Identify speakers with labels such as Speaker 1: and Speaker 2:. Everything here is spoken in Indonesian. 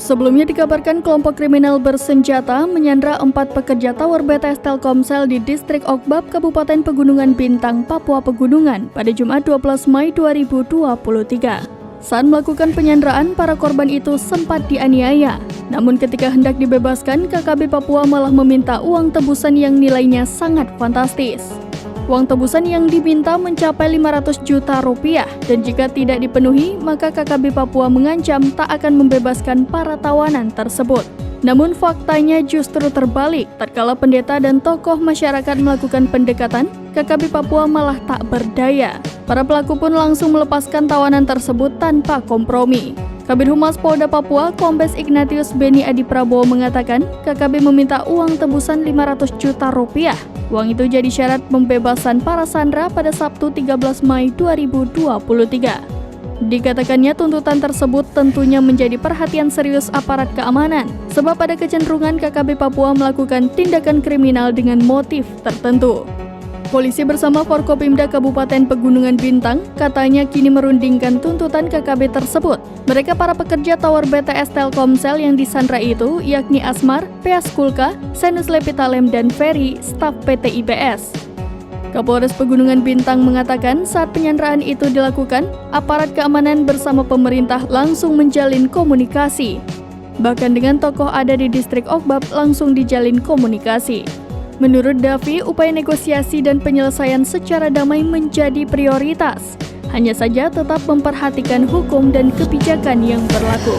Speaker 1: Sebelumnya dikabarkan kelompok kriminal bersenjata menyandra 4 pekerja tower BTS Telkomsel di distrik Okbab, Kabupaten Pegunungan Bintang, Papua Pegunungan pada Jumat 12 Mei 2023. Saat melakukan penyanderaan, para korban itu sempat dianiaya. Namun ketika hendak dibebaskan, KKB Papua malah meminta uang tebusan yang nilainya sangat fantastis. Uang tebusan yang diminta mencapai 500 juta rupiah dan jika tidak dipenuhi, maka KKB Papua mengancam tak akan membebaskan para tawanan tersebut. Namun faktanya justru terbalik. Tatkala pendeta dan tokoh masyarakat melakukan pendekatan, KKB Papua malah tak berdaya. Para pelaku pun langsung melepaskan tawanan tersebut tanpa kompromi. Kabid Humas Polda Papua, Kombes Ignatius Beni Adi Prabowo mengatakan, KKB meminta uang tebusan 500 juta rupiah. Uang itu jadi syarat pembebasan para sandera pada Sabtu 13 Mei 2023. Dikatakannya tuntutan tersebut tentunya menjadi perhatian serius aparat keamanan, sebab ada kecenderungan KKB Papua melakukan tindakan kriminal dengan motif tertentu. Polisi bersama Forkopimda Kabupaten Pegunungan Bintang katanya kini merundingkan tuntutan KKB tersebut. Mereka para pekerja tower BTS Telkomsel yang disandra itu yakni Asmar, Peas Kulka, Senus Lepitalem, dan Ferry, staf PT IBS. Kapolres Pegunungan Bintang mengatakan saat penyanderaan itu dilakukan, aparat keamanan bersama pemerintah langsung menjalin komunikasi. Bahkan dengan tokoh ada di distrik Okbab langsung dijalin komunikasi. Menurut Davi, upaya negosiasi dan penyelesaian secara damai menjadi prioritas. Hanya saja tetap memperhatikan hukum dan kebijakan yang berlaku.